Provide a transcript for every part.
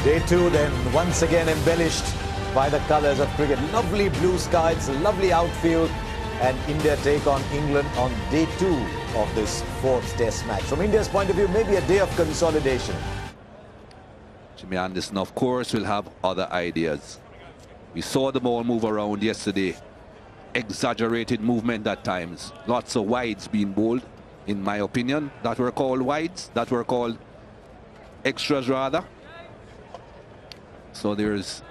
Day 2 then once again embellished by the colours of cricket. Lovely blue skies, lovely outfield, and India take on England on day 2 of this 4th test match. From India's point of view, maybe a day of consolidation. Jimmy Anderson, of course, will have other ideas. We saw the ball move around yesterday. Exaggerated movement at times. Lots of wides being bowled, in my opinion, that were called wides, that were called extras rather. So there's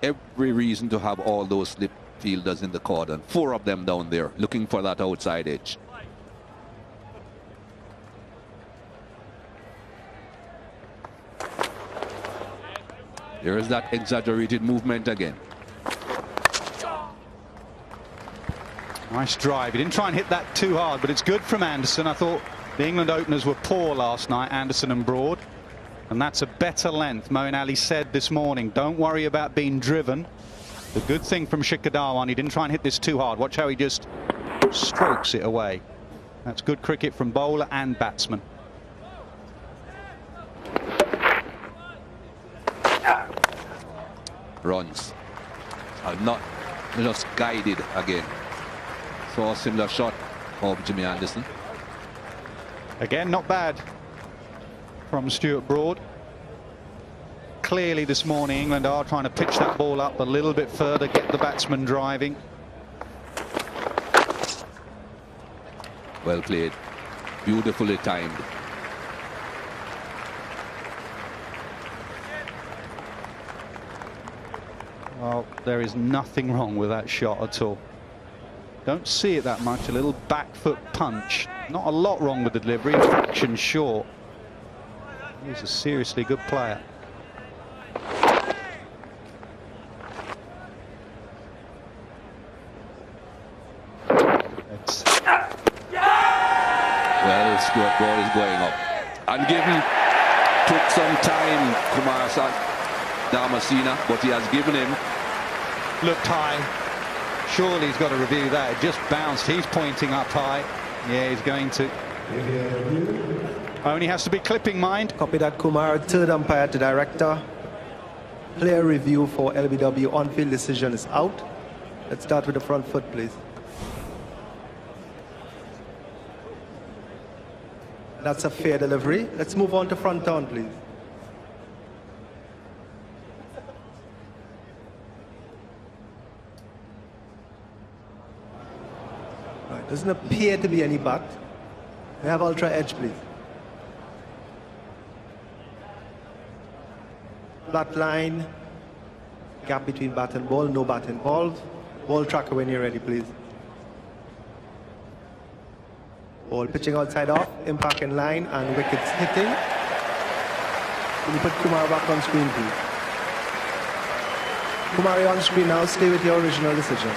every reason to have all those slip fielders in the cordon. 4 of them down there looking for that outside edge. There is that exaggerated movement again. Nice drive. He didn't try and hit that too hard, but it's good from Anderson. I thought the England openers were poor last night, Anderson and Broad. And that's a better length. Moeen Ali said this morning, don't worry about being driven. The good thing from Shikhar Dhawan, he didn't try and hit this too hard. Watch how he just strokes it away. That's good cricket from bowler and batsman. Runs are not just guided again. Saw a similar shot of Jimmy Anderson. Again, not bad from Stuart Broad. Clearly this morning England are trying to pitch that ball up a little bit further, get the batsman driving. Well played, beautifully timed. Well, there is nothing wrong with that shot at all. Don't see it that much. A little back foot punch. Not a lot wrong with the delivery. A fraction short. He's a seriously good player. Well, Stuart Broad is going up. And given, took some time, Kumar Damasina, but he has given him. Looked high. Surely he's got to review that. It just bounced. He's pointing up high. Yeah, he's going to. Only has to be clipping, mind. Copy that, Kumar. Third umpire to director. Player review for LBW. On-field decision is out. Let's start with the front foot, please. That's a fair delivery. Let's move on to front on, please. Right, doesn't appear to be any butt. We have ultra edge, please. Flat line. Gap between bat and ball. No bat involved. Ball tracker when you're ready, please. Ball pitching outside off, impact in line, and wickets hitting. Can you put Kumar back on screen, please? Kumar, you're on screen now. Stay with your original decision.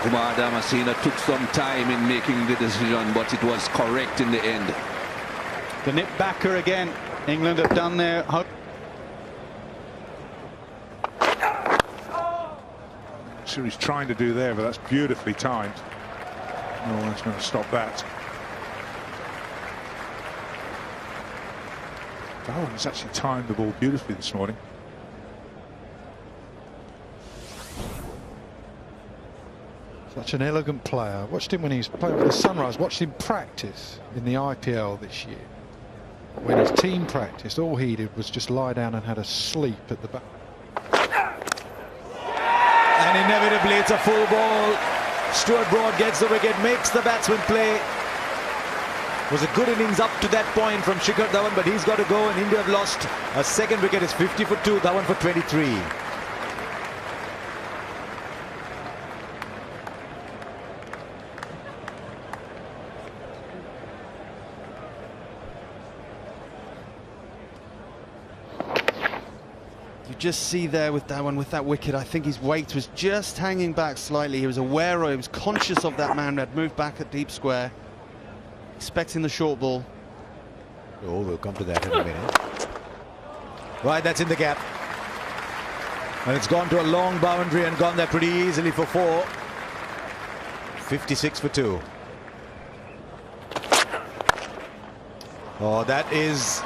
Kumar Damasina took some time in making the decision, but it was correct in the end. The nip backer again. England have done their. So he's trying to do there, but that's beautifully timed. No one's going to stop that. Dhawan has actually timed the ball beautifully this morning. Such an elegant player. Watched him when he was playing for the Sunrise. Watched him practice in the IPL this year. When his team practiced, all he did was just lie down and had a sleep at the back. And inevitably it's a full ball. Stuart Broad gets the wicket, makes the batsman play. Was a good innings up to that point from Shikhar Dhawan, but he's got to go, and India have lost a second wicket. It's 50 for 2, Dhawan for 23. You just see there with Dhawan with that wicket, I think his weight was just hanging back slightly. He was aware of, he was conscious of that man who had moved back at deep square, expecting the short ball. Oh, we'll come to that in a minute. Right, that's in the gap. And it's gone to a long boundary and gone there pretty easily for 4. 56 for 2. Oh, that is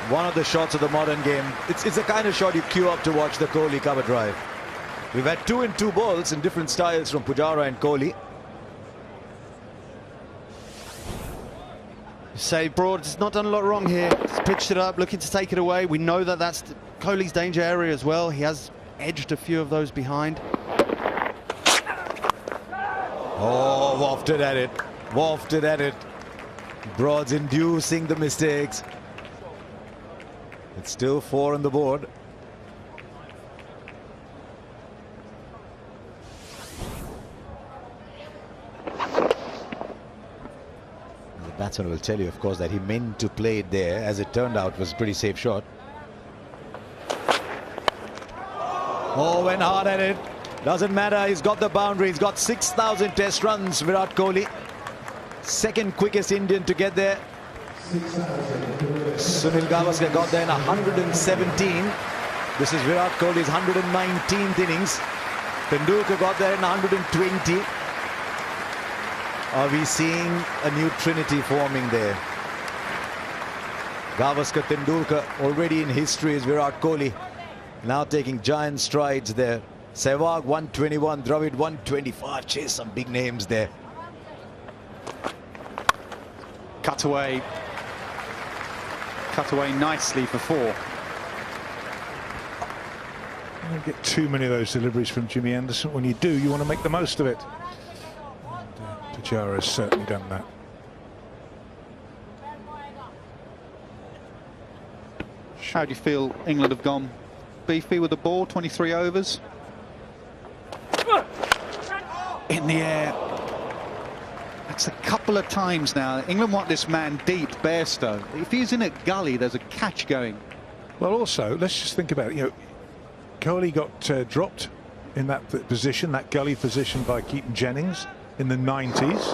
One of the shots of the modern game. It's the kind of shot you queue up to watch the Kohli cover drive. We've had 2 in 2 balls in different styles from Pujara and Kohli. Say Broad has not done a lot wrong here. He's pitched it up, looking to take it away. We know that that's Kohli's danger area as well. He has edged a few of those behind. Oh, wafted at it. Wafted at it. Broad's inducing the mistakes. It's still 4 on the board. The batsman will tell you, of course, that he meant to play it there. As it turned out, it was a pretty safe shot. Oh, went hard at it. Doesn't matter. He's got the boundary. He's got 6,000 test runs, Virat Kohli. Second quickest Indian to get there. Sunil Gavaskar got there in 117. This is Virat Kohli's 119th innings. Tendulkar got there in 120. Are we seeing a new trinity forming there? Gavaskar, Tendulkar, already in history is Virat Kohli. Now taking giant strides there. Sehwag 121, Dravid 125. Chase some big names there. Cut away nicely for 4. You don't get too many of those deliveries from Jimmy Anderson. When you do, you want to make the most of it. And Pujara has certainly done that. How do you feel England have gone beefy with the ball? 23 overs. In the air. That's a couple of times now. England want this man deep, Bairstow. If he's in a gully, there's a catch going. Well, also, let's just think about it. You know, Kohli got dropped in that position, that gully position, by Keaton Jennings in the 90s.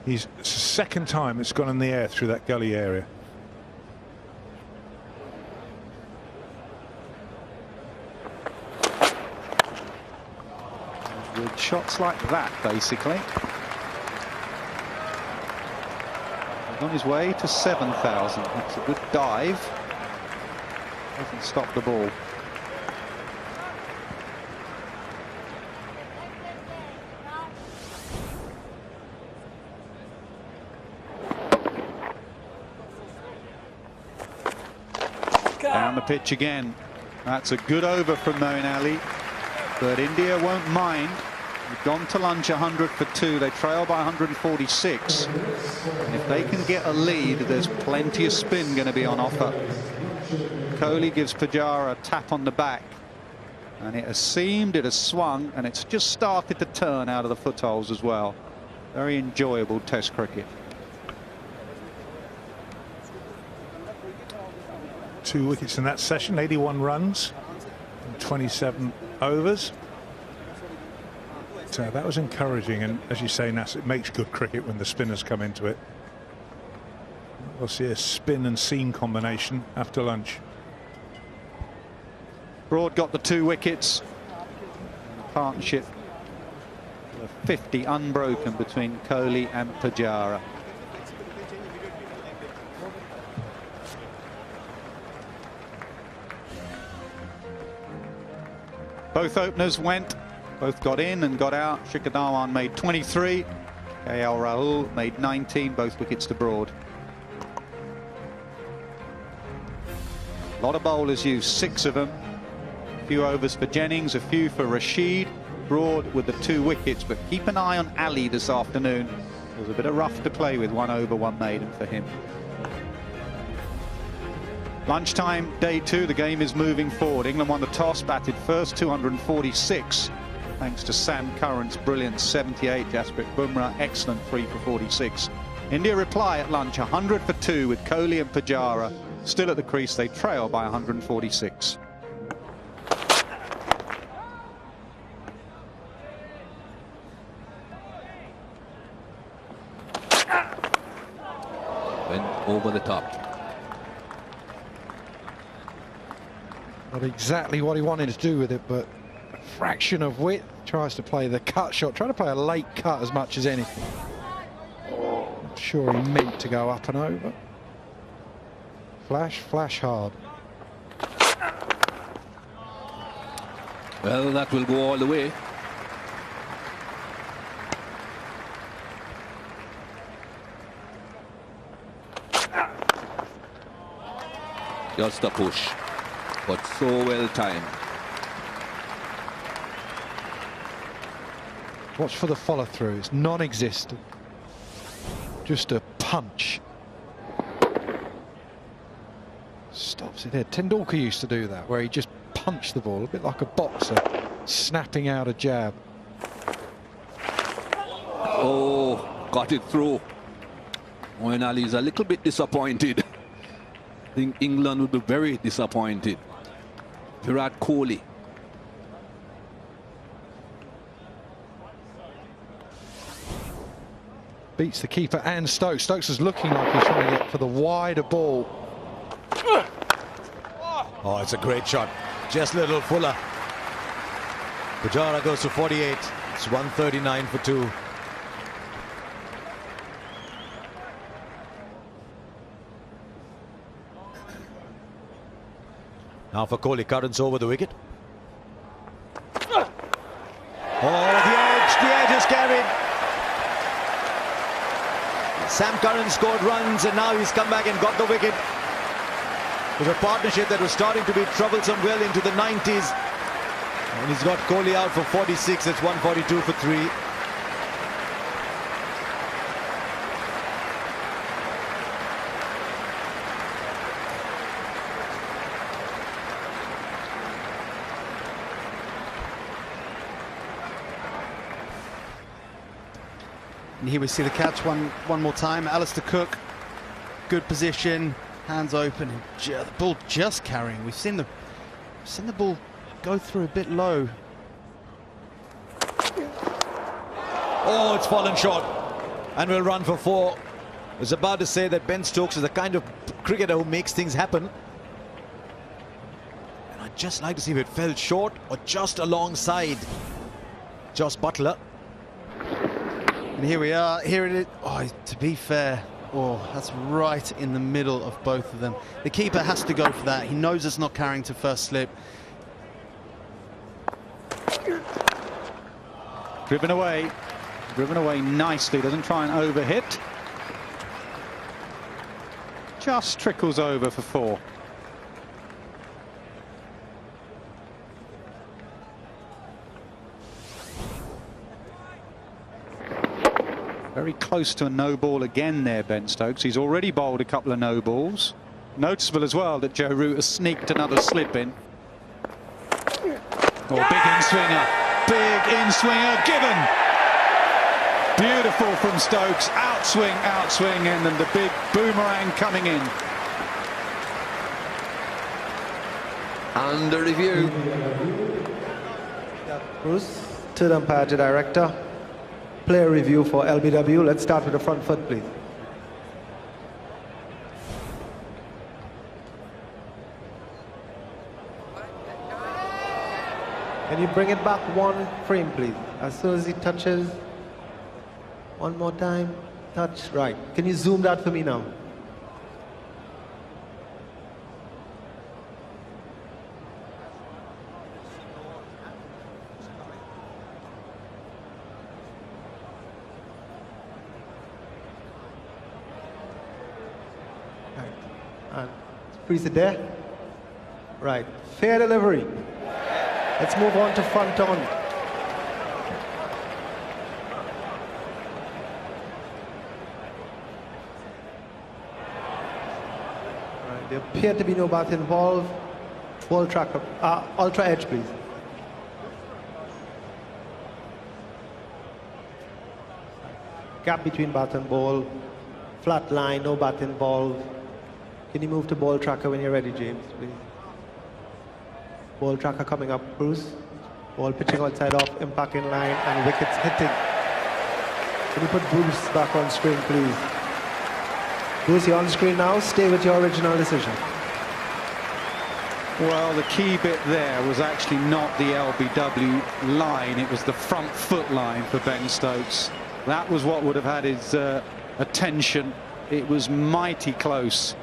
It's the second time it's gone in the air through that gully area. With shots like that, basically. He's on his way to 7,000. It's a good dive. Doesn't stop the ball. Down the pitch again. That's a good over from Moeen Ali. But India won't mind. They've gone to lunch 100 for 2. They trail by 146. And if they can get a lead, there's plenty of spin going to be on offer. Kohli gives Pujara a tap on the back. And it has seamed, it has swung, and it's just started to turn out of the footholes as well. Very enjoyable Test cricket. 2 wickets in that session, 81 runs in 27 overs. So that was encouraging, and as you say, Nas, it makes good cricket when the spinners come into it. We'll see a spin and seam combination after lunch. Broad got the 2 wickets. Partnership of 50 unbroken between Kohli and Pujara. Both openers went, both got in and got out. Shikhar Dhawan made 23. KL Rahul made 19, both wickets to Broad. A lot of bowlers used, 6 of them. A few overs for Jennings, a few for Rashid. Broad with the 2 wickets, but keep an eye on Ali this afternoon. It was a bit of rough to play with, 1 over, 1 maiden for him. Lunchtime, day 2, the game is moving forward. England won the toss, batted first, 246. Thanks to Sam Curran's brilliant 78, Jasprit Bumrah, excellent 3 for 46. India reply at lunch, 100 for 2 with Kohli and Pujara. Still at the crease, they trail by 146. Went over the top. Not exactly what he wanted to do with it, but a fraction of width. Tries to play the cut shot, trying to play a late cut as much as anything. Not sure he meant to go up and over. Flash hard. Well, that will go all the way. Just a push, but so well timed. Watch for the follow through. It's non-existent. Just a punch. Stops it there. Tendulkar used to do that, where he just punched the ball, a bit like a boxer, snapping out a jab. Oh, got it through. Moeen Ali's a little bit disappointed. I think England would be very disappointed. Virat Kohli. Beats the keeper and Stokes. Stokes is looking like he's trying to get for the wider ball. Oh, it's a great shot. Just a little fuller. Pujara goes to 48. It's 139 for 2. Now for Kohli, Curran's over the wicket. Oh, the edge is carried. Sam Curran scored runs and now he's come back and got the wicket. It was a partnership that was starting to be troublesome well into the 90s. And he's got Kohli out for 46. It's 142 for 3. And here we see the catch one more time. Alistair Cook, good position, hands open, and the ball just carrying. We've seen the ball go through a bit low. Oh, it's fallen short and will run for 4. I was about to say that Ben Stokes is the kind of cricketer who makes things happen. And I'd just like to see if it fell short or just alongside Jos Buttler. And here we are. Here it is. Oh, to be fair, that's right in the middle of both of them. The keeper has to go for that. He knows it's not carrying to first slip. Driven away nicely. Doesn't try and overhit. Just trickles over for 4. Very close to a no ball again there, Ben Stokes. He's already bowled a couple of no balls. Noticeable as well that Joe Root has sneaked another slip in. Oh, big in-swinger. Big in-swinger given. Beautiful from Stokes. Outswing, and then the big boomerang coming in. Under review. Bruce, third umpire to director. Player review for LBW. Let's start with the front foot, please. Can you bring it back 1 frame, please? As soon as he touches. One more time. Touch. Right. Can you zoom that for me now? Freeze it there. Right. Fair delivery. Let's move on to front on. Right. There appear to be no bat involved. Ball tracker. Ultra edge, please. Gap between bat and ball. Flat line, no bat involved. Can you move to ball tracker when you're ready, James, please? Ball tracker coming up, Bruce. Ball pitching outside off, impact in line, and wickets hitting. Can you put Bruce back on screen, please? Bruce, you're on screen now. Stay with your original decision. Well, the key bit there was actually not the LBW line. It was the front foot line for Ben Stokes. That was what would have had his attention. It was mighty close.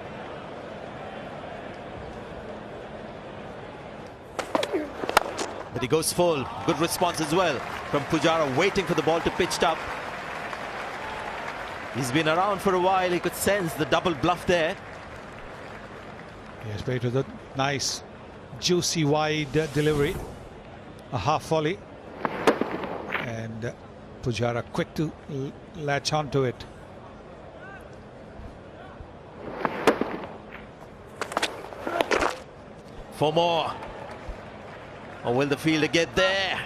But he goes full. Good response as well from Pujara, waiting for the ball to pitch up. He's been around for a while. He could sense the double bluff there. Yes, but it was a nice, juicy, wide delivery. A half volley. And Pujara quick to latch onto it. For more. Or will the fielder get there?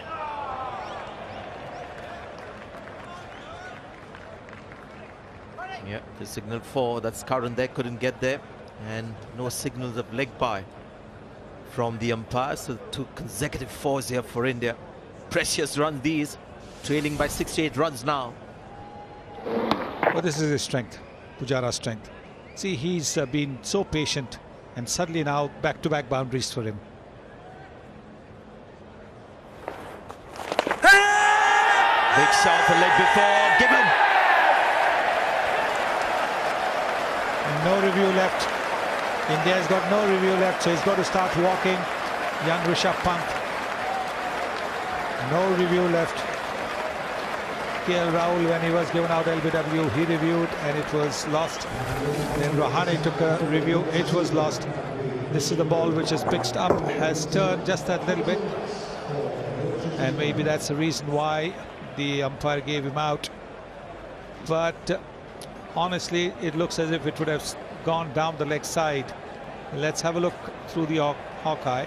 Yeah, the signal 4. That's Karan there. Couldn't get there. And no signals of leg by from the umpire. So 2 consecutive 4s here for India. Precious runs these. Trailing by 68 runs now. Well, this is his strength. Pujara's strength. See, he's been so patient. And suddenly now back-to-back boundaries for him. Big shot for leg before. Given. No review left. India's got no review left, so he's got to start walking. Young Rishabh Pant. No review left. KL Rahul, when he was given out LBW, he reviewed and it was lost. Then Rahane took a review, it was lost. This is the ball which has pitched up, has turned just that little bit. And maybe that's the reason why the umpire gave him out. But honestly, it looks as if it would have gone down the leg side. Let's have a look through the Hawkeye.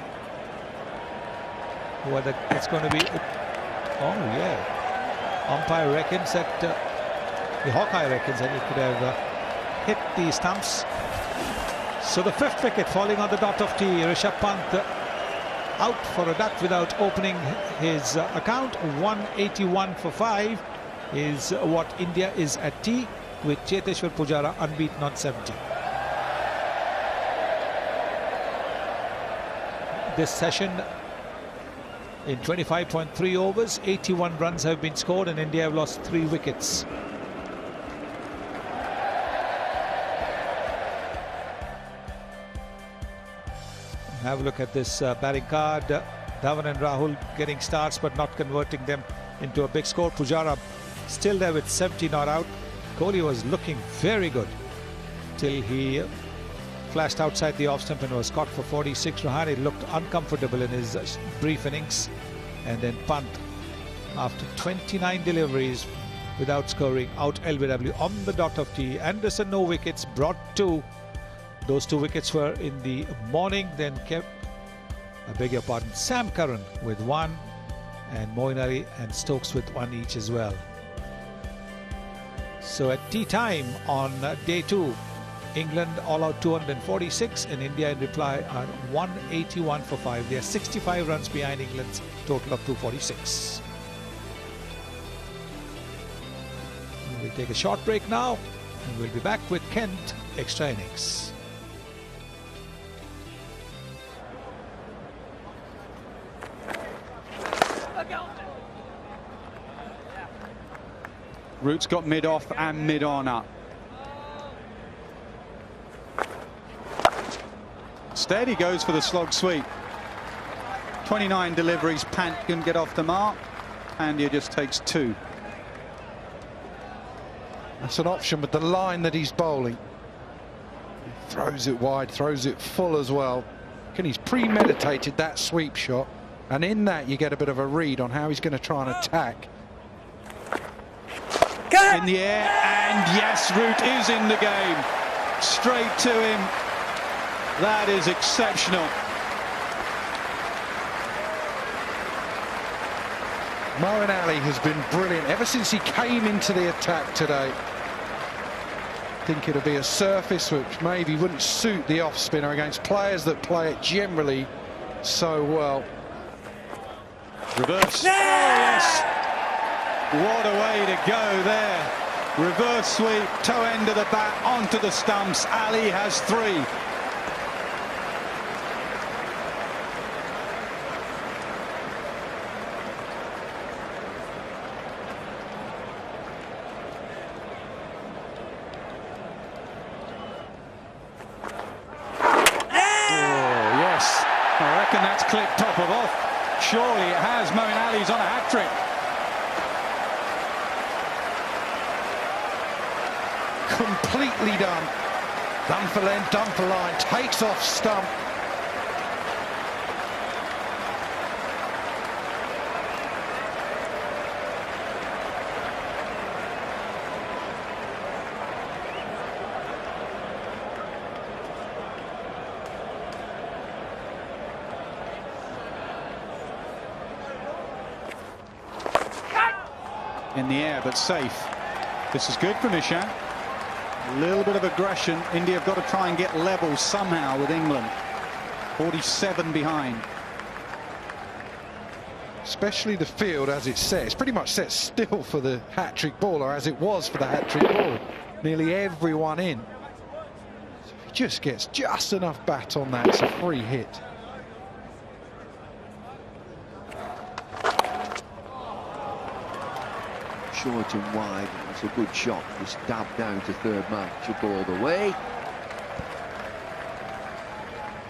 Whether it's going to be... Oh, yeah. Umpire reckons that... the Hawkeye reckons that it could have hit the stumps. So the 5th wicket falling on the dot of tee. Rishabh Pant out for a duck without opening his account. 181 for 5 is what India is at tee, with Cheteshwar Pujara unbeaten on 70. This session in 25.3 overs, 81 runs have been scored and India have lost 3 wickets. Have a look at this batting card. Dhawan and Rahul getting starts but not converting them into a big score. Pujara still there with 70 not out. Kohli was looking very good till he flashed outside the off stump and was caught for 46. Rahane looked uncomfortable in his brief innings. And then Pant, after 29 deliveries without scoring, out LBW on the dot of tee. Anderson no wickets, brought 2. Those 2 wickets were in the morning, then kept, I beg your pardon, Sam Curran with 1 and Moeen Ali and Stokes with 1 each as well. So at tea time on day 2, England all out 246 and India in reply are 181 for 5. They are 65 runs behind England's total of 246. We'll take a short break now and we'll be back with Kent Extra Innings. Root's got mid off and mid on up. Instead, he goes for the slog sweep. 29 deliveries, Pant can get off the mark. Pandya just takes 2. That's an option with the line that he's bowling. He throws it wide, throws it full as well. He's premeditated that sweep shot, and in that you get a bit of a read on how he's going to try and attack. In the air, and yes, Root is in the game. Straight to him. That is exceptional. Moeen Ali has been brilliant ever since he came into the attack today. I think it'll be a surface which maybe wouldn't suit the off spinner against players that play it generally so well. Reverse. Oh, yes. What a way to go there. Reverse sweep, toe end of the bat onto the stumps. Ali has 3. Oh, yes. I reckon that's clipped top of off. Surely it has. Moeen Ali's on a hat-trick. Completely done. Done for length, done for line. Takes off stump. In the air, but safe. This is good from Ishan. A little bit of aggression. India have got to try and get level somehow with England. 47 behind. Especially the field as it's set. It's pretty much set still for the hat-trick ball, or as it was for the hat-trick ball. Nearly everyone in. So if he just gets just enough bat on that, it's a free hit. Short and wide, it's a good shot, just dabbed down to third man, should go all the way.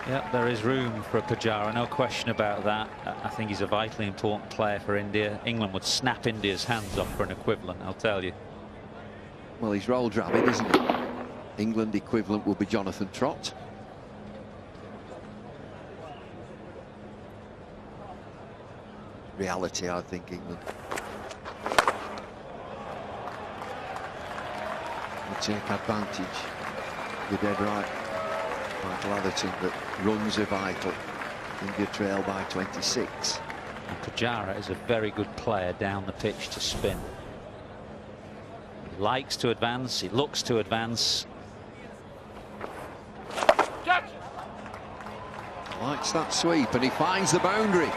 Yeah, there is room for Pujara, no question about that. I think he's a vitally important player for India. England would snap India's hands off for an equivalent, I'll tell you. Well, he's roll drabbing, isn't he? England equivalent will be Jonathan Trott. Reality, I think, England will take advantage. You're dead right, Michael Atherton, that runs are vital. India trail by 26. And Pujara is a very good player down the pitch to spin. He likes to advance, he looks to advance. Likes that sweep, and he finds the boundary.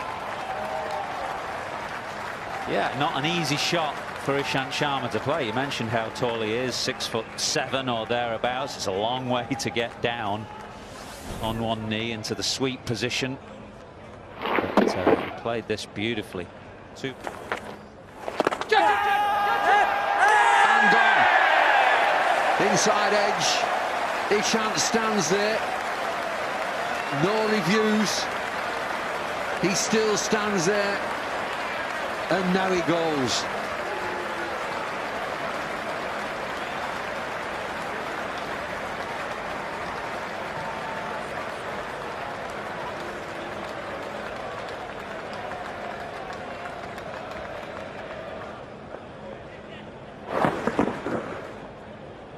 Yeah, not an easy shot for Ishant Sharma to play. You mentioned how tall he is, 6'7" or thereabouts. It's a long way to get down on one knee into the sweep position. But he played this beautifully. And gone. Inside edge. Ishant stands there. No reviews. He still stands there. And now he goes.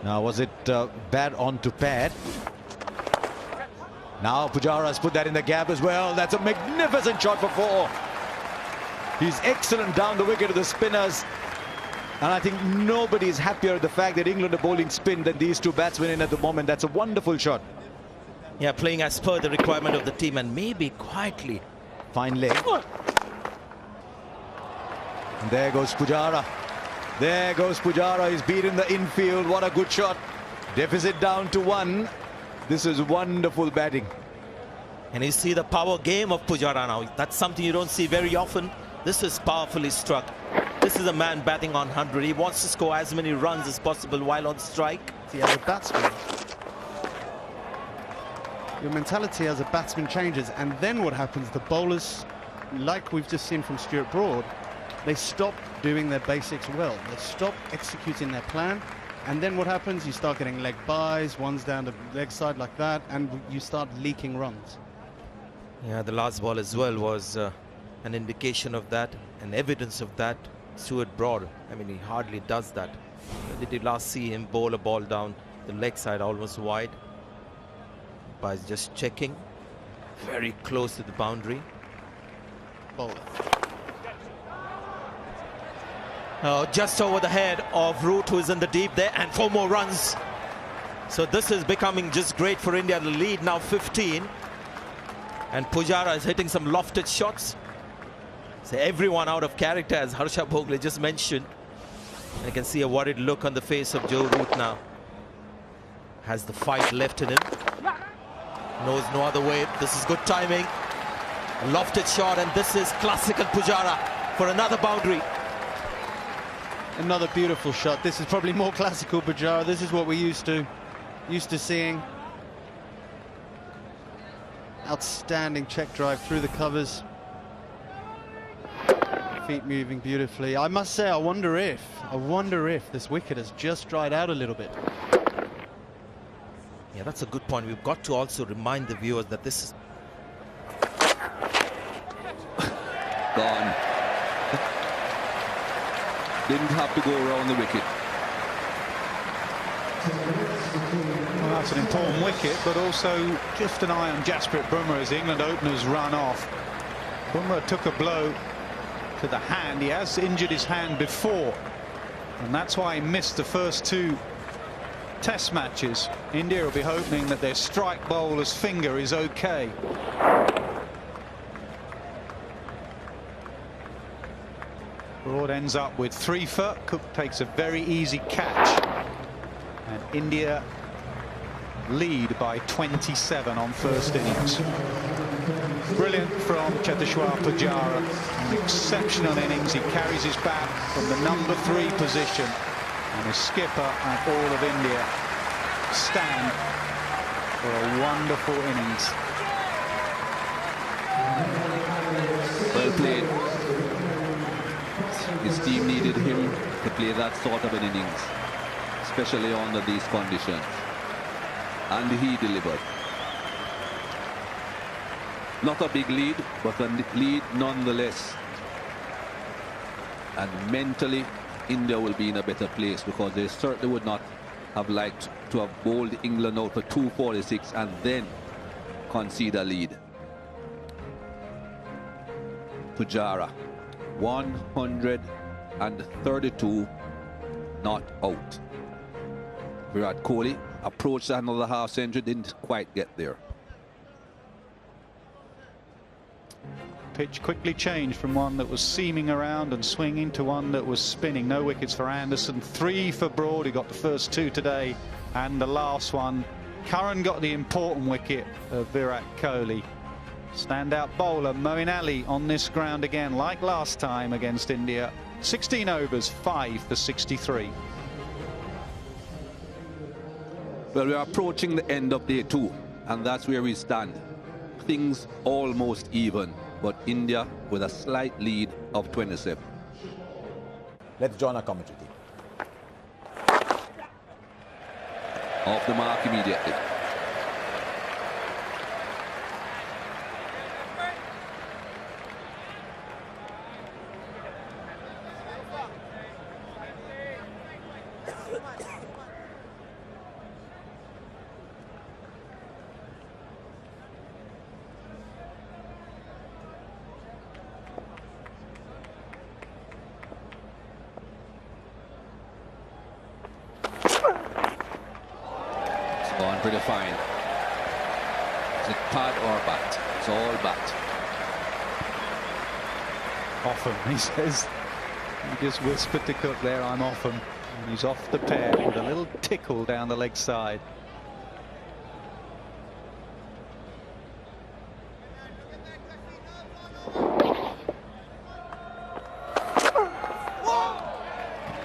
Now, was it bad on to pad? Now Pujara has put that in the gap as well. That's a magnificent shot for 4. He's excellent down the wicket to the spinners. And I think nobody's happier at the fact that England are bowling spin than these two batsmen in at the moment. That's a wonderful shot. Yeah, playing as per the requirement of the team and maybe quietly. Fine leg. And there goes Pujara. There goes Pujara. He's beaten the infield. What a good shot. Deficit down to 1. This is wonderful batting. And you see the power game of Pujara now. That's something you don't see very often. This is powerfully struck. This is a man batting on 100. He wants to score as many runs as possible while on strike. See, as a batsman, your mentality as a batsman changes, and then what happens? The bowlers, like we've just seen from Stuart Broad, they stop doing their basics well. They stop executing their plan, and then what happens? You start getting leg byes, ones down the leg side like that, and you start leaking runs. Yeah, the last ball as well was an indication of that, and evidence of that. Stuart Broad, I mean, he hardly does that. Did you last see him bowl a ball down the leg side almost wide? By just checking, very close to the boundary. Bowler. Just over the head of Root, who is in the deep there, and 4 more runs. So this is becoming just great for India. The lead now 15. And Pujara is hitting some lofted shots. So everyone out of character, as Harsha Bhogle just mentioned. I can see a worried look on the face of Joe Root now. Has the fight left in him. Knows no other way. This is good timing. A lofted shot, and this is classical Pujara for another boundary. Another beautiful shot. This is probably more classical Pujara. This is what we're used to seeing. Outstanding check drive through the covers. feet moving beautifully. I must say, I wonder if this wicket has just dried out a little bit. Yeah, that's a good point. We've got to also remind the viewers that this is gone. Didn't have to go around the wicket. Well, that's an important wicket, but also just an eye on Jasprit Bumrah as the England openers run off. Bumrah took a blow to the hand. He has injured his hand before, and that's why he missed the first 2 Test matches. India will be hoping that their strike bowler's finger is okay. Broad ends up with 3 for. Cook takes a very easy catch, and India lead by 27 on first innings. Brilliant from Cheteshwar Pujara. An exceptional innings. He carries his bat from the number 3 position, and the skipper and all of India stand for a wonderful innings. Well played. His team needed him to play that sort of an innings, especially under these conditions, and he delivered. Not a big lead, but a lead nonetheless. And mentally, India will be in a better place, because they certainly would not have liked to have bowled England out for 246 and then concede a lead. Pujara, 132 not out. Virat Kohli approached another half century, didn't quite get there. Pitch quickly changed from one that was seaming around and swinging to one that was spinning. No wickets for Anderson, 3 for Broad. He got the first 2 today and the last one. Curran got the important wicket of Virat Kohli. Standout bowler Moeen Ali on this ground again, like last time against India. 16 overs, 5 for 63. Well, we are approaching the end of day 2, and that's where we stand. Things almost even, but India with a slight lead of 27. Let's join our commentary team. Off the mark immediately. Gone pretty fine. Is it pad or bat? It's all bat. Off him, he says. He just whispered to Cook there, I'm off him. And he's off the pair with a little tickle down the leg side.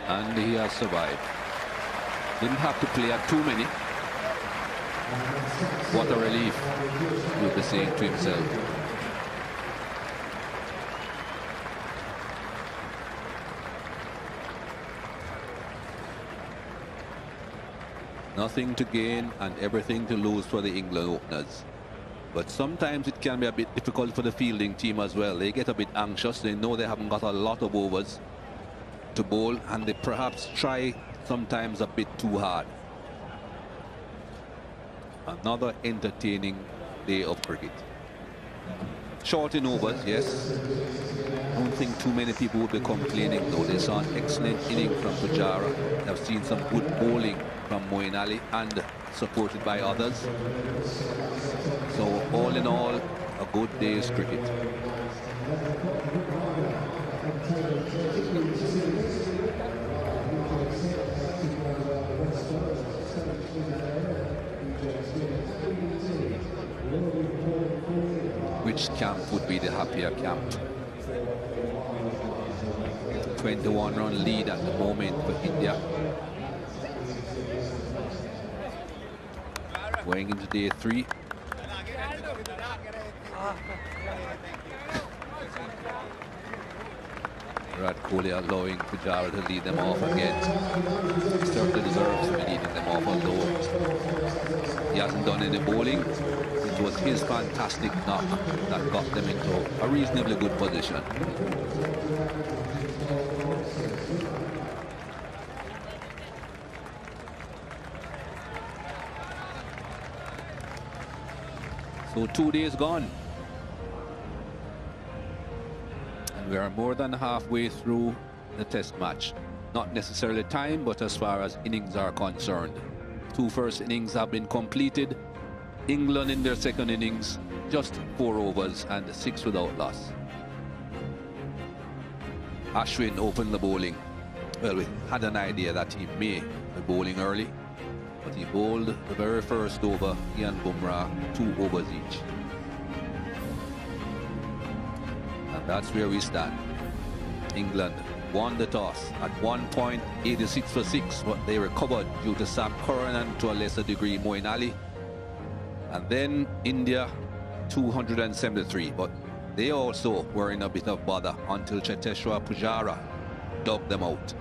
And he has survived. Didn't have to play at too many. What a relief, he'll be saying to himself. Nothing to gain and everything to lose for the England openers. But sometimes it can be a bit difficult for the fielding team as well. They get a bit anxious. They know they haven't got a lot of overs to bowl, and they perhaps try sometimes a bit too hard. Another entertaining day of cricket. Short in overs, yes. Don't think too many people would be complaining though. They saw an excellent inning from Pujara. They've seen some good bowling from Moeen Ali and supported by others. So all in all, a good day's cricket. Which camp would be the happier camp? 21-run lead at the moment for India. Going into day 3. Virat Kohli allowing Pujara to lead them off again. He certainly deserves to be leading them off, although he hasn't done any bowling. It was his fantastic knock that got them into a reasonably good position. So 2 days gone. And we are more than halfway through the test match. Not necessarily time, but as far as innings are concerned. 2 first innings have been completed. England in their second innings, just 4 overs and 6 without loss. Ashwin opened the bowling. Well, we had an idea that he may be bowling early, but he bowled the very first over, Ian Bumrah, 2 overs each. And that's where we stand. England won the toss at 1 point, 86 for 6, but they recovered due to Sam Curran and to a lesser degree Moeen Ali. And then India 273, but they also were in a bit of bother until Cheteshwar Pujara dubbed them out.